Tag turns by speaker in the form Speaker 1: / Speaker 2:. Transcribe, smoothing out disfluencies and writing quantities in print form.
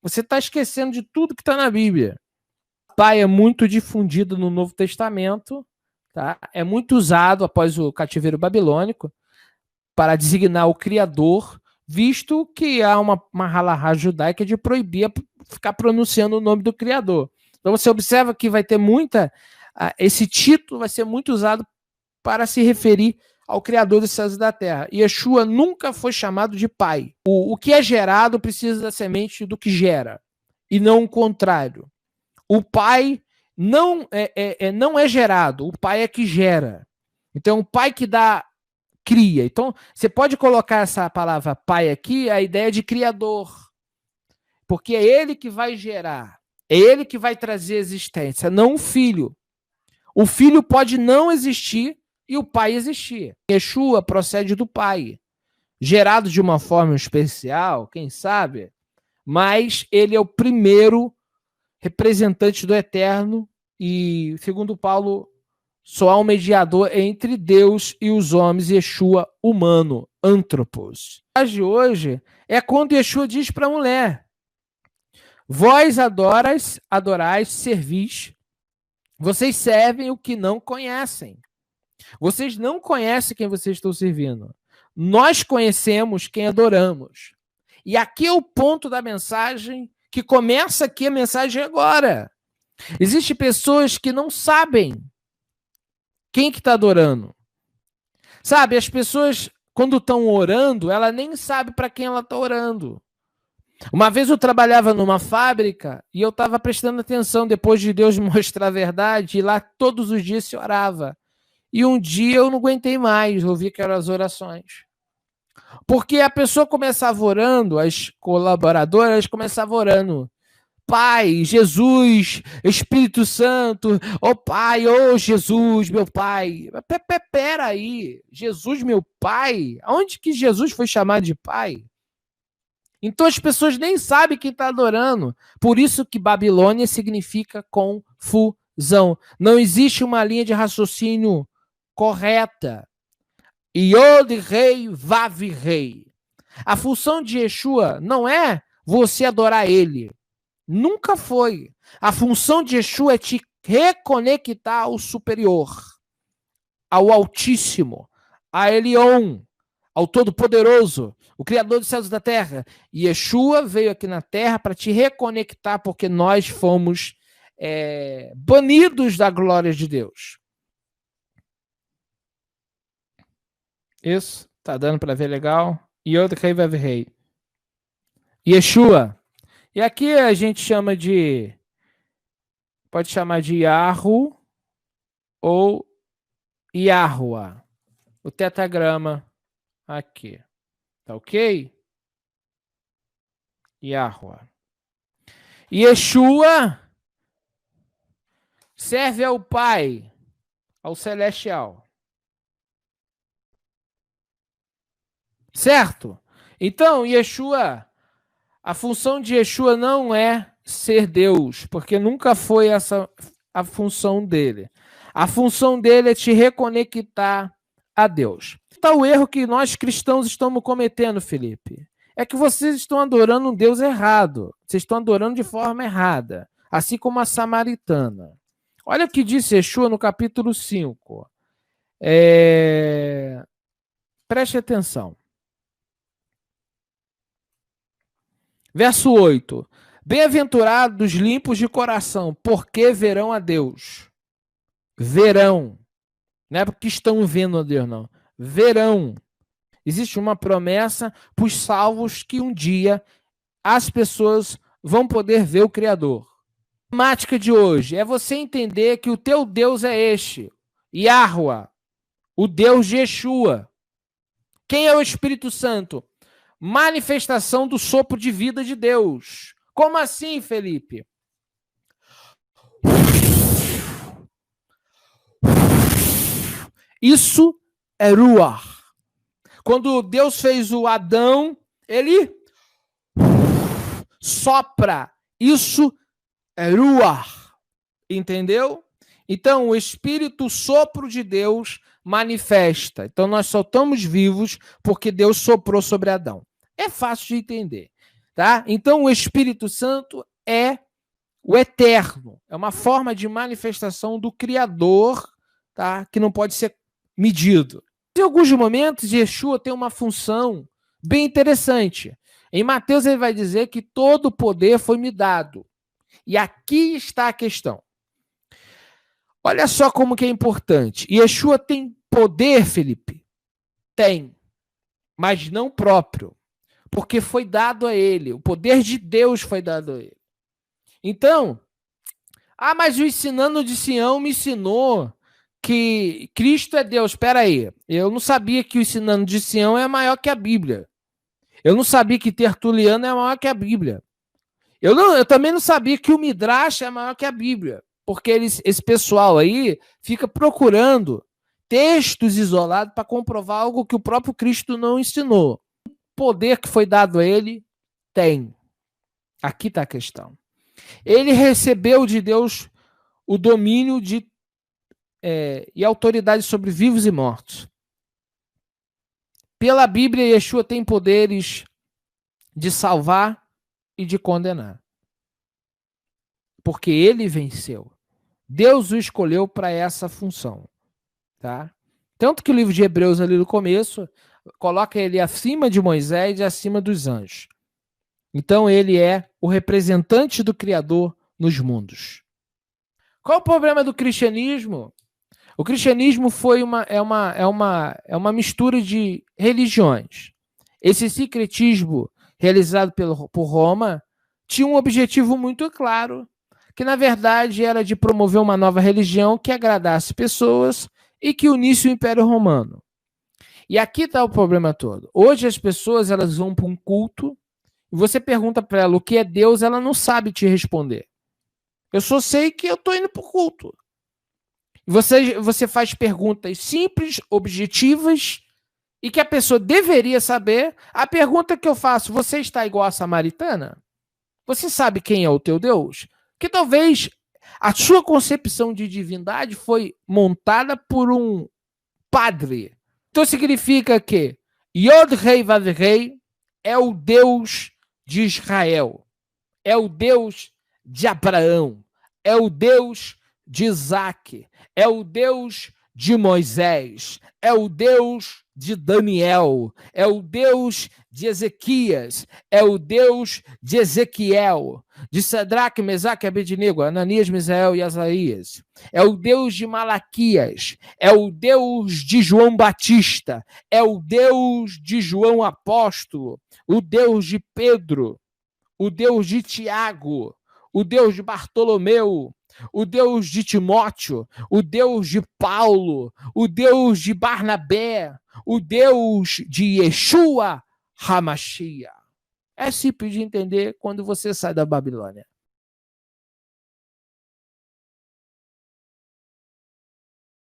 Speaker 1: Você está esquecendo de tudo que está na Bíblia. Pai é muito difundido no Novo Testamento, tá? É muito usado após o cativeiro babilônico para designar o Criador, visto que há uma halahá judaica de proibir ficar pronunciando o nome do Criador. Então você observa que vai ter esse título vai ser muito usado para se referir ao Criador dos céus e da terra. Yeshua nunca foi chamado de pai. O que é gerado precisa da semente do que gera, e não o contrário. O pai não é gerado, o pai é que gera. Então, o pai que cria. Então, você pode colocar essa palavra pai aqui, a ideia de criador. Porque é ele que vai gerar, é ele que vai trazer existência, não o filho. O filho pode não existir e o pai existir. Yeshua procede do pai, gerado de uma forma especial, quem sabe, mas ele é o primeiro representante do eterno e, segundo Paulo, só há um mediador entre Deus e os homens, Yeshua humano, antropos. A de hoje é quando Yeshua diz para a mulher: vós adorais, servis, vocês servem o que não conhecem. Vocês não conhecem quem vocês estão servindo. Nós conhecemos quem adoramos. E aqui é o ponto da mensagem, que começa aqui a mensagem agora. Existem pessoas que não sabem quem que está adorando. Sabe, as pessoas, quando estão orando, ela nem sabe para quem ela está orando. Uma vez eu trabalhava numa fábrica e eu estava prestando atenção, depois de Deus me mostrar a verdade, e lá todos os dias se orava. E um dia eu não aguentei mais, ouvi aquelas orações. Porque a pessoa começava orando, as colaboradoras começavam orando: Pai, Jesus, Espírito Santo, ó Pai, ó Jesus, meu Pai. Peraí, Jesus, meu Pai? Aonde que Jesus foi chamado de Pai? Então as pessoas nem sabem quem está adorando. Por isso que Babilônia significa confusão. Não existe uma linha de raciocínio correta. Yod rei, Vav rei. A função de Yeshua não é você adorar ele. Nunca foi. A função de Yeshua é te reconectar ao superior, ao Altíssimo, a Elion, ao Todo-Poderoso, o Criador dos céus e da terra. E Yeshua veio aqui na terra para te reconectar, porque nós fomos banidos da glória de Deus. Isso, tá dando para ver legal? Yod Rei Vav Rei. Yeshua. E aqui a gente chama de... Pode chamar de Yahu ou Yahua. O tetragrama aqui. Tá ok? Yahua. Yeshua serve ao Pai, ao Celestial. Certo? Então, Yeshua, a função de Yeshua não é ser Deus, porque nunca foi essa a função dele. A função dele é te reconectar a Deus. Então, o erro que nós cristãos estamos cometendo, Felipe, é que vocês estão adorando um Deus errado. Vocês estão adorando de forma errada, assim como a samaritana. Olha o que disse Yeshua no capítulo 5. Preste atenção. Verso 8. Bem-aventurados limpos de coração, porque verão a Deus. Verão. Não é porque estão vendo a Deus, não. Verão. Existe uma promessa para os salvos que um dia as pessoas vão poder ver o Criador. A temática de hoje é você entender que o teu Deus é este, Yahua, o Deus de Yeshua. Quem é o Espírito Santo? Manifestação do sopro de vida de Deus. Como assim, Felipe? Isso é Ruach. Quando Deus fez o Adão, ele sopra. Isso é Ruach. Entendeu? Então, o Espírito, o sopro de Deus, manifesta. Então, nós só estamos vivos porque Deus soprou sobre Adão. É fácil de entender. Tá? Então, o Espírito Santo é o eterno, é uma forma de manifestação do Criador, tá? Que não pode ser medido. Em alguns momentos, Yeshua tem uma função bem interessante. Em Mateus, ele vai dizer que todo o poder foi me dado. E aqui está a questão. Olha só como que é importante. Yeshua tem poder, Felipe? Tem, mas não próprio, porque foi dado a ele. O poder de Deus foi dado a ele. Então, mas o ensinando de Sião me ensinou que Cristo é Deus. Espera aí, eu não sabia que o ensinando de Sião é maior que a Bíblia. Eu não sabia que Tertuliano é maior que a Bíblia. Eu também não sabia que o Midrash é maior que a Bíblia, porque esse pessoal aí fica procurando textos isolados para comprovar algo que o próprio Cristo não ensinou. O poder que foi dado a ele, tem. Aqui está a questão. Ele recebeu de Deus o domínio e autoridade sobre vivos e mortos. Pela Bíblia, Yeshua tem poderes de salvar e de condenar. Porque ele venceu. Deus o escolheu para essa função. Tá? Tanto que o livro de Hebreus, ali no começo, coloca ele acima de Moisés e acima dos anjos. Então, ele é o representante do Criador nos mundos. Qual o problema do cristianismo? O cristianismo é uma mistura de religiões. Esse sincretismo realizado por Roma tinha um objetivo muito claro, que na verdade era de promover uma nova religião que agradasse pessoas e que unisse o Império Romano. E aqui está o problema todo. Hoje as pessoas elas vão para um culto e você pergunta para ela o que é Deus, ela não sabe te responder. Eu só sei que eu estou indo para o culto. Você faz perguntas simples, objetivas, e que a pessoa deveria saber. A pergunta que eu faço, você está igual a samaritana? Você sabe quem é o teu Deus? Que talvez a sua concepção de divindade foi montada por um padre. Então significa que Yod Rei Vav Rei é o Deus de Israel, é o Deus de Abraão, é o Deus de Isaac, é o Deus de Moisés, é o Deus de Daniel, é o Deus de Ezequias, é o Deus de Ezequiel, de Sadraque, Mesaque, Abednego, Ananias, Misael e Azarias, é o Deus de Malaquias, é o Deus de João Batista, é o Deus de João Apóstolo, o Deus de Pedro, o Deus de Tiago, o Deus de Bartolomeu, o Deus de Timóteo, o Deus de Paulo, o Deus de Barnabé, o Deus de Yeshua HaMashiach. É simples de entender quando você sai da Babilônia.